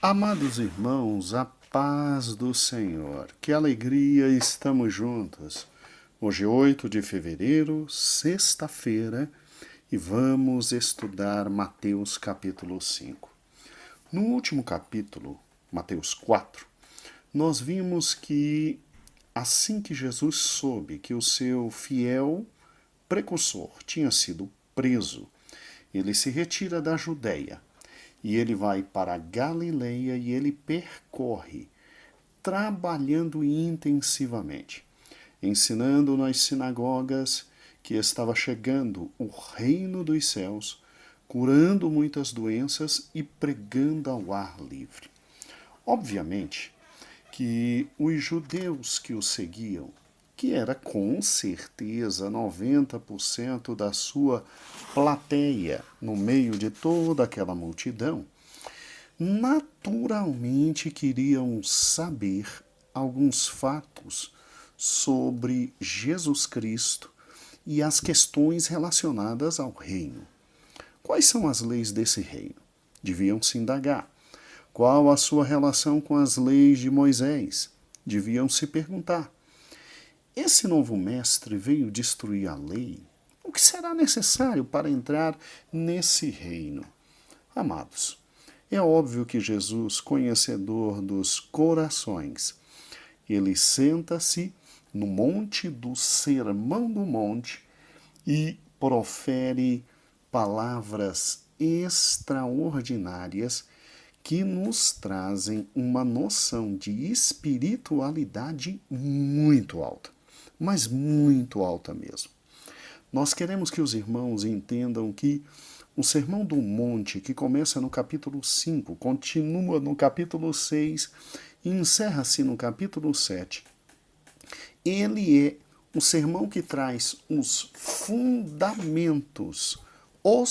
Amados irmãos, a paz do Senhor, que alegria estamos juntos. Hoje, 8 de fevereiro, sexta-feira, e vamos estudar Mateus capítulo 5. No último capítulo, Mateus 4, nós vimos que assim que Jesus soube que o seu fiel precursor tinha sido preso, ele se retira da Judéia e ele vai para a Galileia e ele percorre, trabalhando intensivamente, ensinando nas sinagogas que estava chegando o reino dos céus, curando muitas doenças e pregando ao ar livre. Obviamente que os judeus que o seguiam, que era com certeza 90% da sua plateia no meio de toda aquela multidão, naturalmente queriam saber alguns fatos sobre Jesus Cristo e as questões relacionadas ao reino. Quais são as leis desse reino? Deviam se indagar. Qual a sua relação com as leis de Moisés? Deviam se perguntar. Esse novo mestre veio destruir a lei? O que será necessário para entrar nesse reino? Amados, é óbvio que Jesus, conhecedor dos corações, ele senta-se no monte do Sermão do Monte e profere palavras extraordinárias que nos trazem uma noção de espiritualidade muito alta, mas muito alta mesmo. Nós queremos que os irmãos entendam que o Sermão do Monte, que começa no capítulo 5, continua no capítulo 6 e encerra-se no capítulo 7, ele é o sermão que traz os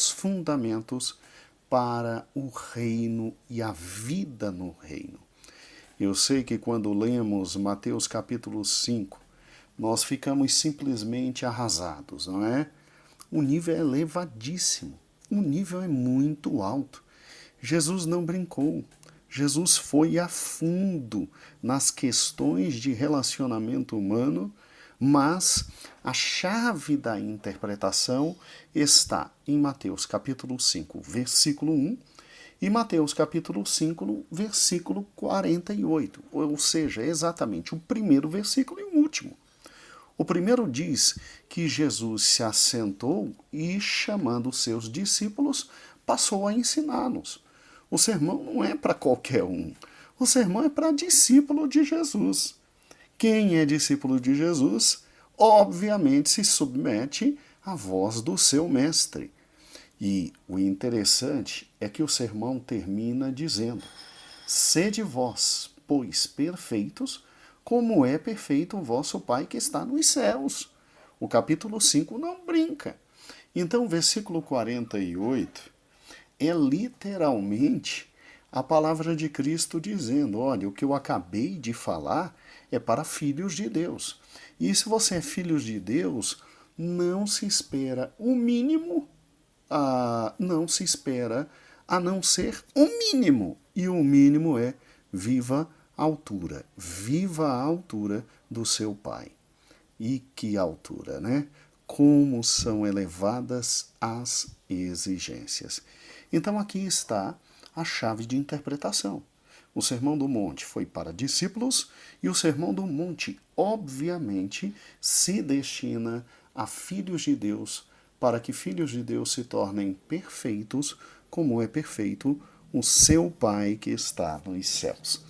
fundamentos para o reino e a vida no reino. Eu sei que quando lemos Mateus capítulo 5, nós ficamos simplesmente arrasados, não é? O nível é elevadíssimo, o nível é muito alto. Jesus não brincou, Jesus foi a fundo nas questões de relacionamento humano, mas a chave da interpretação está em Mateus capítulo 5, versículo 1 e Mateus capítulo 5, versículo 48, ou seja, exatamente o primeiro versículo e o último. O primeiro diz que Jesus se assentou e, chamando os seus discípulos, passou a ensiná-los. O sermão não é para qualquer um. O sermão é para discípulo de Jesus. Quem é discípulo de Jesus, obviamente se submete à voz do seu mestre. E o interessante é que o sermão termina dizendo: sede vós, pois, perfeitos, como é perfeito o vosso Pai que está nos céus. O capítulo 5 não brinca. Então, o versículo 48 é literalmente a palavra de Cristo dizendo: olha, o que eu acabei de falar é para filhos de Deus. E se você é filho de Deus, não se espera o mínimo, não se espera a não ser o mínimo. E o mínimo é viva viva a altura do seu Pai. E que altura, né? Como são elevadas as exigências. Então aqui está a chave de interpretação. O Sermão do Monte foi para discípulos e o Sermão do Monte, obviamente, se destina a filhos de Deus, para que filhos de Deus se tornem perfeitos, como é perfeito o seu Pai que está nos céus.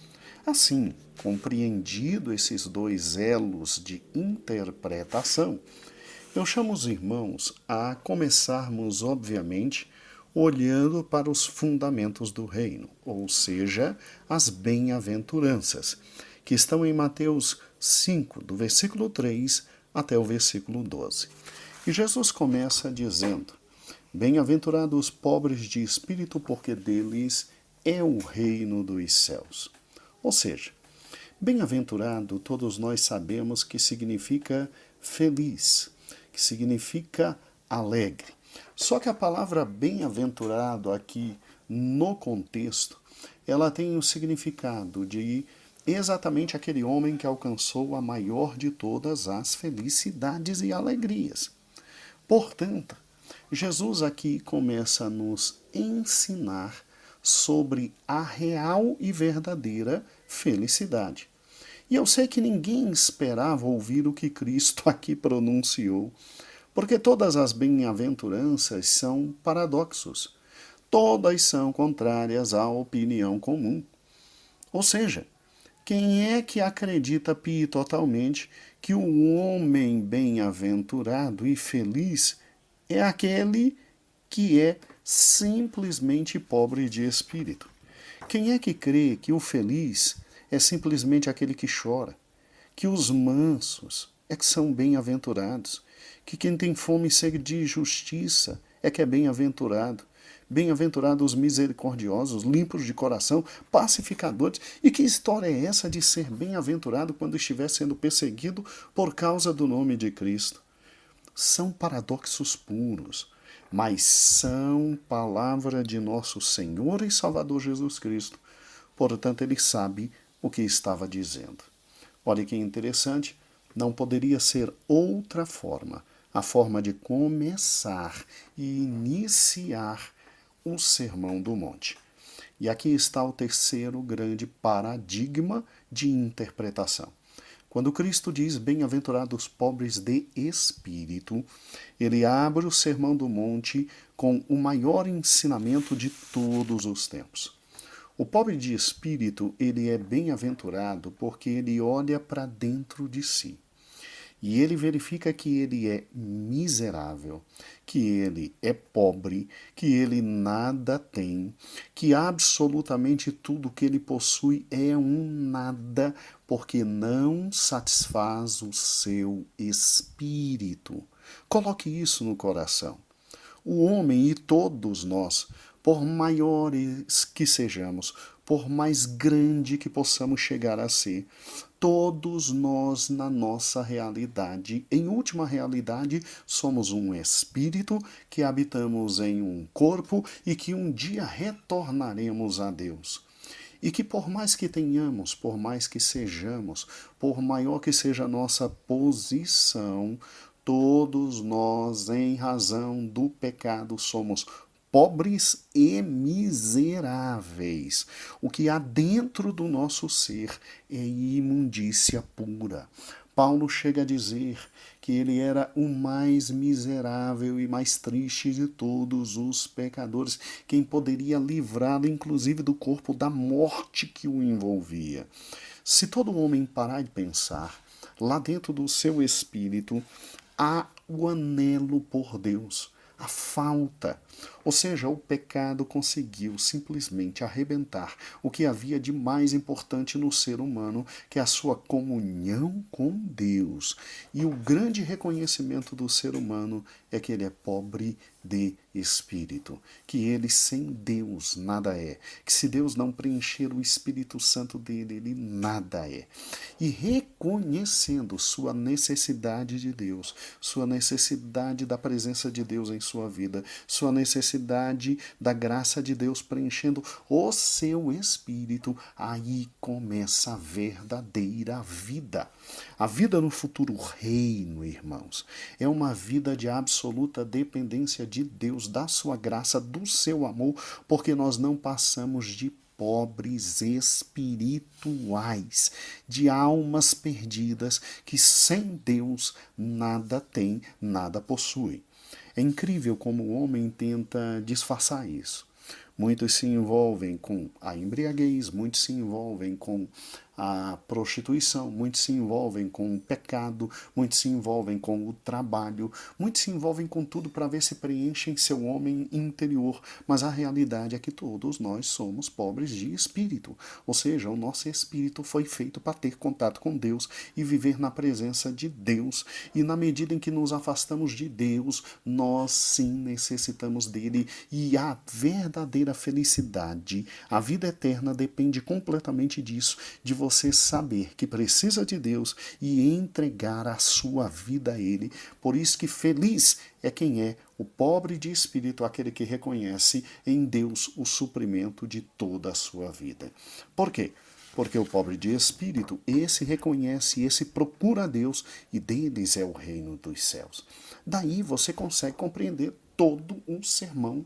Assim, compreendido esses dois elos de interpretação, eu chamo os irmãos a começarmos, obviamente, olhando para os fundamentos do reino, ou seja, as bem-aventuranças, que estão em Mateus 5, do versículo 3 até o versículo 12. E Jesus começa dizendo: bem-aventurados os pobres de espírito, porque deles é o reino dos céus. Ou seja, bem-aventurado, todos nós sabemos que significa feliz, que significa alegre. Só que a palavra bem-aventurado aqui no contexto, ela tem o significado de exatamente aquele homem que alcançou a maior de todas as felicidades e alegrias. Portanto, Jesus aqui começa a nos ensinar sobre a real e verdadeira felicidade. E eu sei que ninguém esperava ouvir o que Cristo aqui pronunciou, porque todas as bem-aventuranças são paradoxos. Todas são contrárias à opinião comum. Ou seja, quem é que acredita totalmente que o homem bem-aventurado e feliz é aquele que é simplesmente pobre de espírito? Quem é que crê que o feliz é simplesmente aquele que chora? Que os mansos é que são bem-aventurados? Que quem tem fome e sede de justiça é que é bem-aventurado? Bem-aventurados os misericordiosos, limpos de coração, pacificadores. E que história é essa de ser bem-aventurado quando estiver sendo perseguido por causa do nome de Cristo? São paradoxos puros, mas são palavra de nosso Senhor e Salvador Jesus Cristo. Portanto, ele sabe o que estava dizendo. Olha que interessante, não poderia ser outra forma, a forma de começar e iniciar o Sermão do Monte. E aqui está o terceiro grande paradigma de interpretação. Quando Cristo diz bem-aventurados os pobres de espírito, ele abre o Sermão do Monte com o maior ensinamento de todos os tempos. O pobre de espírito, ele é bem-aventurado porque ele olha para dentro de si. E ele verifica que ele é miserável, que ele é pobre, que ele nada tem, que absolutamente tudo que ele possui é um nada, porque não satisfaz o seu espírito. Coloque isso no coração. O homem e todos nós, por maiores que sejamos, por mais grande que possamos chegar a ser, todos nós na nossa realidade, em última realidade, somos um espírito que habitamos em um corpo e que um dia retornaremos a Deus. E que por mais que tenhamos, por mais que sejamos, por maior que seja a nossa posição, todos nós, em razão do pecado, somos pobres e miseráveis. O que há dentro do nosso ser é imundícia pura. Paulo chega a dizer que ele era o mais miserável e mais triste de todos os pecadores, quem poderia livrá-lo, inclusive, do corpo da morte que o envolvia. Se todo homem parar de pensar, lá dentro do seu espírito há o anelo por Deus, a falta. Ou seja, o pecado conseguiu simplesmente arrebentar o que havia de mais importante no ser humano, que é a sua comunhão com Deus. E o grande reconhecimento do ser humano é que ele é pobre de espírito, que ele sem Deus nada é, que se Deus não preencher o Espírito Santo dele, ele nada é. E reconhecendo sua necessidade de Deus, sua necessidade da presença de Deus em sua vida, sua necessidade da graça de Deus preenchendo o seu espírito, aí começa a verdadeira vida. A vida no futuro reino, irmãos, é uma vida de absoluta dependência de Deus, da sua graça, do seu amor, porque nós não passamos de pobres espirituais, de almas perdidas que sem Deus nada tem, nada possui. É incrível como o homem tenta disfarçar isso. Muitos se envolvem com a embriaguez, muitos se envolvem com a prostituição, muitos se envolvem com o pecado, muitos se envolvem com o trabalho, muitos se envolvem com tudo para ver se preenchem seu homem interior, mas a realidade é que todos nós somos pobres de espírito, ou seja, o nosso espírito foi feito para ter contato com Deus e viver na presença de Deus, e na medida em que nos afastamos de Deus, nós sim necessitamos dele, e a verdadeira verdadeira felicidade, a vida eterna depende completamente disso, de você saber que precisa de Deus e entregar a sua vida a Ele. Por isso que feliz é quem é o pobre de espírito, aquele que reconhece em Deus o suprimento de toda a sua vida. Por quê? Porque o pobre de espírito, esse reconhece, esse procura a Deus e deles é o reino dos céus. Daí você consegue compreender todo um sermão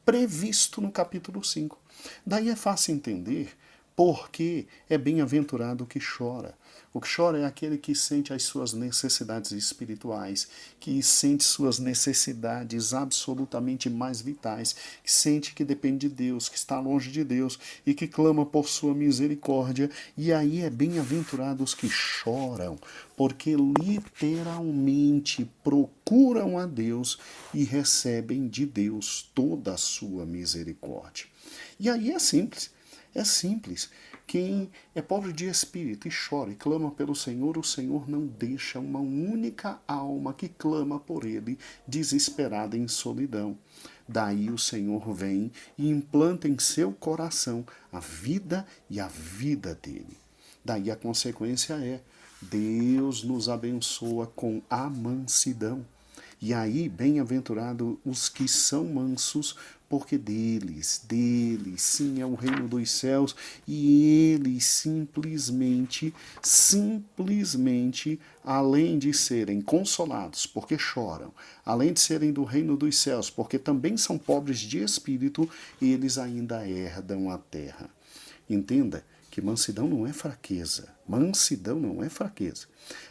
previsto no capítulo 5. Daí é fácil entender porque é bem-aventurado o que chora. O que chora é aquele que sente as suas necessidades espirituais, que sente suas necessidades absolutamente mais vitais, que sente que depende de Deus, que está longe de Deus e que clama por sua misericórdia. E aí é bem-aventurado os que choram, porque literalmente procuram a Deus e recebem de Deus toda a sua misericórdia. E aí é simples. É simples. Quem é pobre de espírito e chora e clama pelo Senhor, o Senhor não deixa uma única alma que clama por Ele, desesperada em solidão. Daí o Senhor vem e implanta em seu coração a vida e a vida dele. Daí a consequência é: Deus nos abençoa com a mansidão. E aí, bem-aventurado os que são mansos, porque deles, sim, é o reino dos céus, e eles simplesmente, além de serem consolados, porque choram, além de serem do reino dos céus, porque também são pobres de espírito, eles ainda herdam a terra. Entenda que mansidão não é fraqueza. Mansidão não é fraqueza.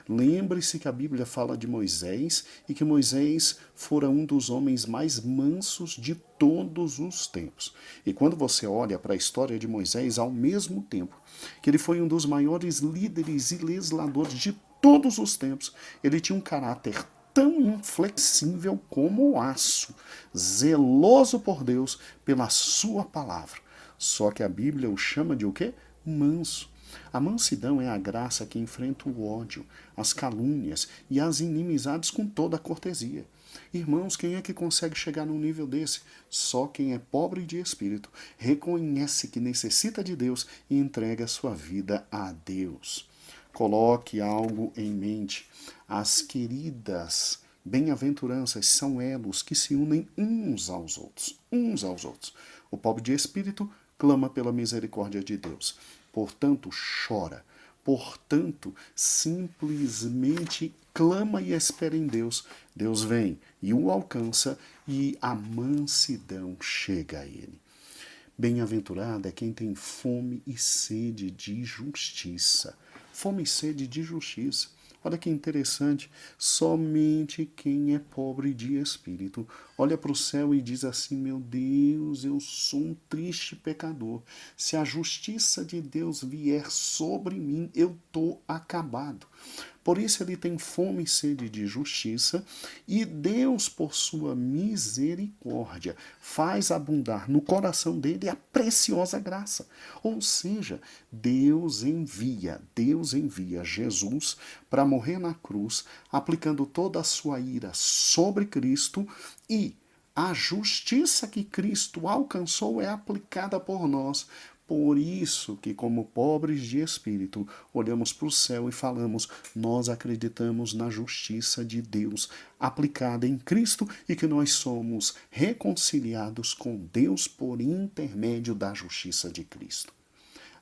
Lembre-se que a Bíblia fala de Moisés e que Moisés fora um dos homens mais mansos de todos os tempos. E quando você olha para a história de Moisés, ao mesmo tempo que ele foi um dos maiores líderes e legisladores de todos os tempos, ele tinha um caráter tão inflexível como o aço, zeloso por Deus pela sua palavra. Só que a Bíblia o chama de o quê? Manso. A mansidão é a graça que enfrenta o ódio, as calúnias e as inimizades com toda a cortesia. Irmãos, quem é que consegue chegar num nível desse? Só quem é pobre de espírito, reconhece que necessita de Deus e entrega sua vida a Deus. Coloque algo em mente. As queridas bem-aventuranças são elos que se unem uns aos outros. Uns aos outros. O pobre de espírito clama pela misericórdia de Deus. Portanto, chora. Portanto, simplesmente clama e espera em Deus. Deus vem e o alcança e a mansidão chega a ele. Bem-aventurado é quem tem fome e sede de justiça. Fome e sede de justiça. Olha que interessante, somente quem é pobre de espírito olha para o céu e diz assim: meu Deus, eu sou um triste pecador. Se a justiça de Deus vier sobre mim, eu estou acabado. Por isso ele tem fome e sede de justiça, e Deus, por sua misericórdia, faz abundar no coração dele a preciosa graça. Ou seja, Deus envia Jesus para morrer na cruz, aplicando toda a sua ira sobre Cristo, e a justiça que Cristo alcançou é aplicada por nós. Por isso que, como pobres de espírito, olhamos para o céu e falamos: nós acreditamos na justiça de Deus aplicada em Cristo e que nós somos reconciliados com Deus por intermédio da justiça de Cristo.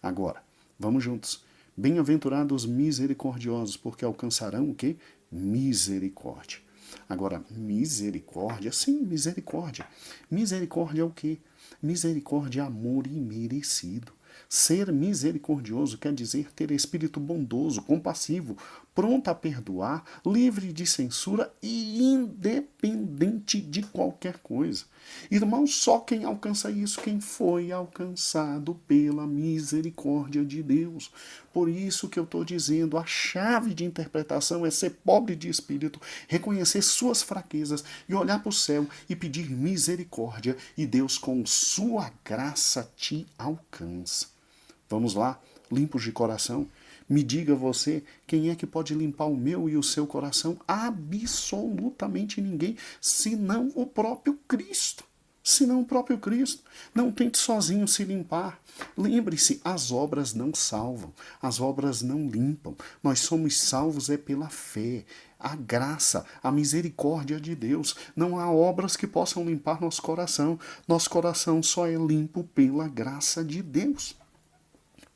Agora, vamos juntos. Bem-aventurados misericordiosos, porque alcançarão o quê? Misericórdia. Agora, misericórdia, sim, misericórdia. Misericórdia é o quê? Misericórdia é amor imerecido. Ser misericordioso quer dizer ter espírito bondoso, compassivo, pronto a perdoar, livre de censura e independente de qualquer coisa. Irmão, só quem alcança isso, quem foi alcançado pela misericórdia de Deus. Por isso que eu estou dizendo, a chave de interpretação é ser pobre de espírito, reconhecer suas fraquezas e olhar para o céu e pedir misericórdia, e Deus com sua graça te alcança. Vamos lá, limpos de coração. Me diga você, quem é que pode limpar o meu e o seu coração? Absolutamente ninguém, senão o próprio Cristo. senão o próprio Cristo. Não tente sozinho se limpar. Lembre-se, as obras não salvam, as obras não limpam. Nós somos salvos é pela fé, a graça, a misericórdia de Deus. Não há obras que possam limpar nosso coração. Nosso coração só é limpo pela graça de Deus.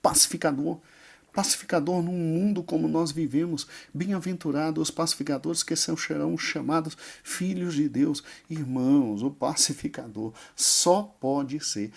Pacificador. Pacificador num mundo como nós vivemos. Bem-aventurados os pacificadores que serão chamados filhos de Deus. Irmãos, o pacificador só pode ser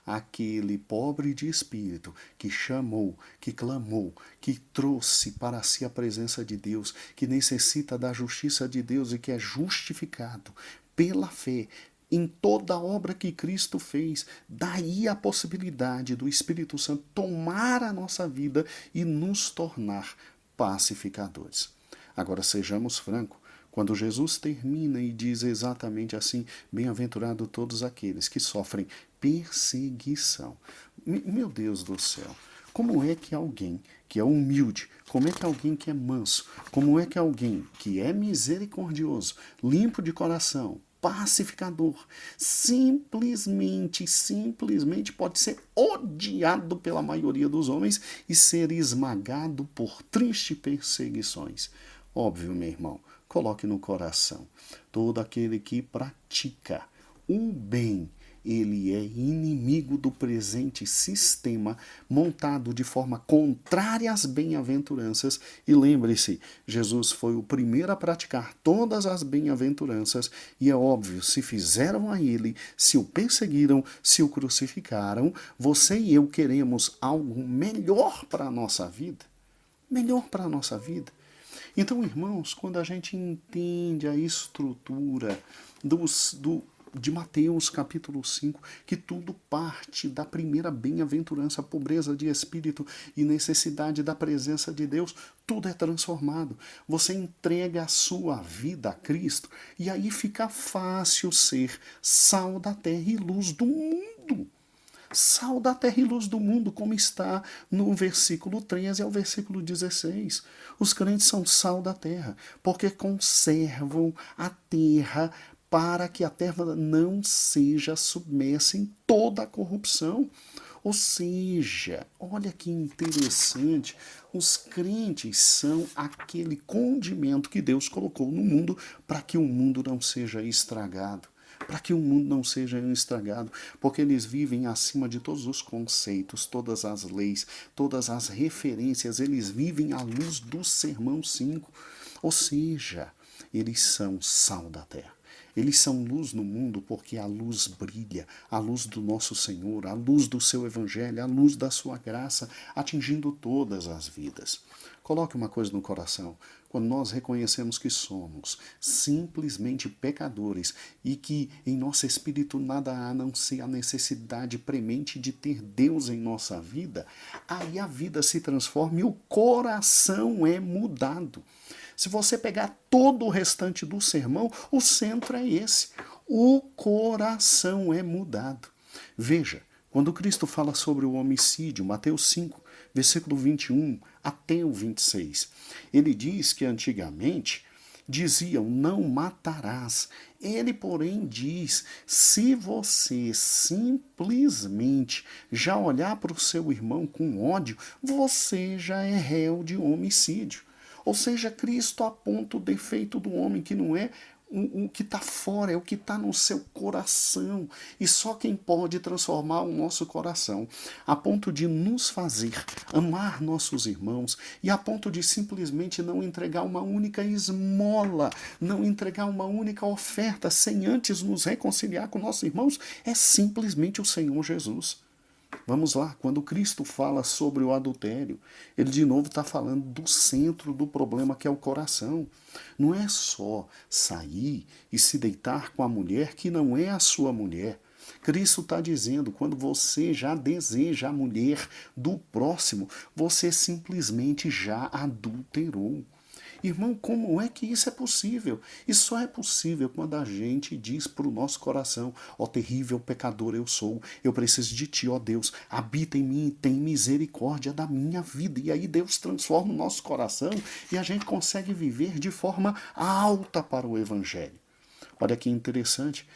aquele pobre de espírito que chamou, que clamou, que trouxe para si a presença de Deus, que necessita da justiça de Deus e que é justificado pela fé em toda a obra que Cristo fez. Daí a possibilidade do Espírito Santo tomar a nossa vida e nos tornar pacificadores. Agora, sejamos francos, quando Jesus termina e diz exatamente assim: bem-aventurado todos aqueles que sofrem perseguição. Meu Deus do céu, como é que alguém que é humilde, como é que alguém que é manso, como é que alguém que é misericordioso, limpo de coração, pacificador, simplesmente pode ser odiado pela maioria dos homens e ser esmagado por tristes perseguições? Óbvio, meu irmão, coloque no coração, todo aquele que pratica o bem, ele é inimigo do presente sistema montado de forma contrária às bem-aventuranças. E lembre-se, Jesus foi o primeiro a praticar todas as bem-aventuranças e é óbvio, se fizeram a ele, se o perseguiram, se o crucificaram, você e eu queremos algo melhor para a nossa vida. Melhor para a nossa vida. Então, irmãos, quando a gente entende a estrutura de Mateus capítulo 5, que tudo parte da primeira bem-aventurança, pobreza de espírito e necessidade da presença de Deus, tudo é transformado. Você entrega a sua vida a Cristo e aí fica fácil ser sal da terra e luz do mundo. Sal da terra e luz do mundo, como está no versículo 13 ao versículo 16. Os crentes são sal da terra, porque conservam a terra para que a terra não seja submersa em toda a corrupção. Ou seja, olha que interessante, os crentes são aquele condimento que Deus colocou no mundo para que o mundo não seja estragado. Para que o mundo não seja estragado, porque eles vivem acima de todos os conceitos, todas as leis, todas as referências, eles vivem à luz do Sermão 5. Ou seja, eles são sal da terra. Eles são luz no mundo porque a luz brilha, a luz do nosso Senhor, a luz do seu Evangelho, a luz da sua graça, atingindo todas as vidas. Coloque uma coisa no coração. Quando nós reconhecemos que somos simplesmente pecadores e que em nosso espírito nada há a não ser a necessidade premente de ter Deus em nossa vida, aí a vida se transforma e o coração é mudado. Se você pegar todo o restante do sermão, o centro é esse. O coração é mudado. Veja, quando Cristo fala sobre o homicídio, Mateus 5, versículo 21 até o 26, ele diz que antigamente diziam, não matarás. Ele, porém, diz, se você simplesmente já olhar para o seu irmão com ódio, você já é réu de homicídio. Ou seja, Cristo aponta o defeito do homem, que não é o que está fora, é o que está no seu coração. E só quem pode transformar o nosso coração, a ponto de nos fazer amar nossos irmãos, e a ponto de simplesmente não entregar uma única esmola, não entregar uma única oferta, sem antes nos reconciliar com nossos irmãos, é simplesmente o Senhor Jesus. Vamos lá, quando Cristo fala sobre o adultério, ele de novo está falando do centro do problema, que é o coração. Não é só sair e se deitar com a mulher que não é a sua mulher. Cristo está dizendo, quando você já deseja a mulher do próximo, você simplesmente já adulterou. Irmão, como é que isso é possível? Isso só é possível quando a gente diz para o nosso coração, ó terrível pecador eu sou, eu preciso de ti, ó Deus, habita em mim e tem misericórdia da minha vida. E aí Deus transforma o nosso coração e a gente consegue viver de forma alta para o Evangelho. Olha que interessante,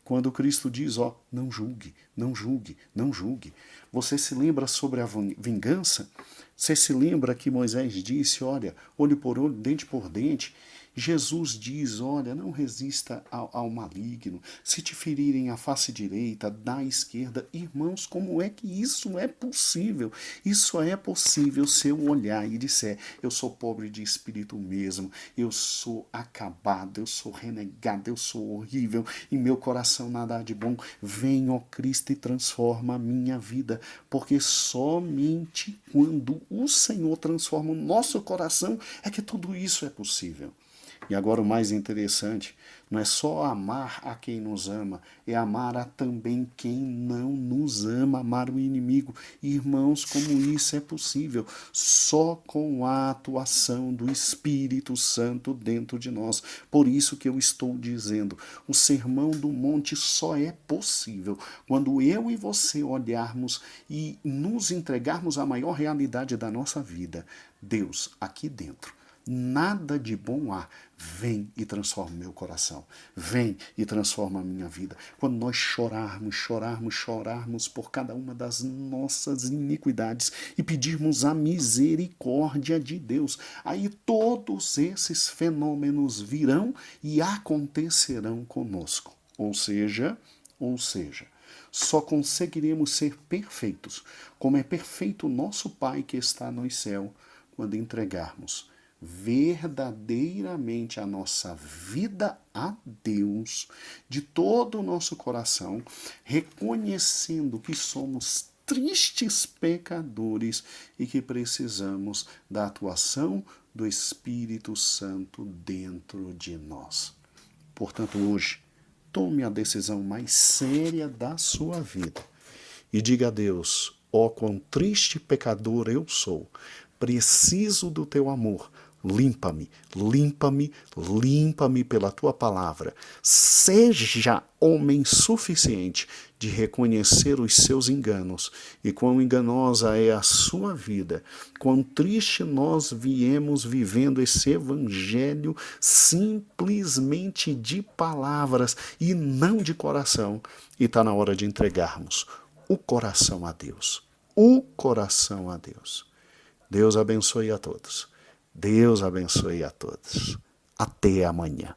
quando Cristo diz, ó, não julgue, não julgue, não julgue. Você se lembra sobre a vingança? Você se lembra que Moisés disse, olha, olho por olho, dente por dente? Jesus diz, olha, não resista ao maligno. Se te ferirem a face direita, dá a esquerda. Irmãos, como é que isso é possível? Isso é possível se eu olhar e disser, eu sou pobre de espírito mesmo, eu sou acabado, eu sou renegado, eu sou horrível, em meu coração nada há de bom. Vem, ó Cristo, e transforma a minha vida, porque somente quando o Senhor transforma o nosso coração é que tudo isso é possível. E agora o mais interessante, não é só amar a quem nos ama, é amar a também quem não nos ama, amar o inimigo. Irmãos, como isso é possível? Só com a atuação do Espírito Santo dentro de nós. Por isso que eu estou dizendo, o Sermão do Monte só é possível quando eu e você olharmos e nos entregarmos à maior realidade da nossa vida. Deus, aqui dentro. Nada de bom há. Vem e transforma meu coração. Vem e transforma a minha vida. Quando nós chorarmos por cada uma das nossas iniquidades e pedirmos a misericórdia de Deus, aí todos esses fenômenos virão e acontecerão conosco. Ou seja, só conseguiremos ser perfeitos, como é perfeito o nosso Pai que está no céu, quando entregarmos verdadeiramente a nossa vida a Deus, de todo o nosso coração, reconhecendo que somos tristes pecadores e que precisamos da atuação do Espírito Santo dentro de nós. Portanto, hoje, tome a decisão mais séria da sua vida e diga a Deus, ó quão triste pecador eu sou, preciso do teu amor. Limpa-me, limpa-me, limpa-me pela tua palavra. Seja homem suficiente de reconhecer os seus enganos e quão enganosa é a sua vida, quão triste nós viemos vivendo esse evangelho simplesmente de palavras e não de coração. E está na hora de entregarmos o coração a Deus. O coração a Deus. Deus abençoe a todos. Deus abençoe a todos. Até amanhã.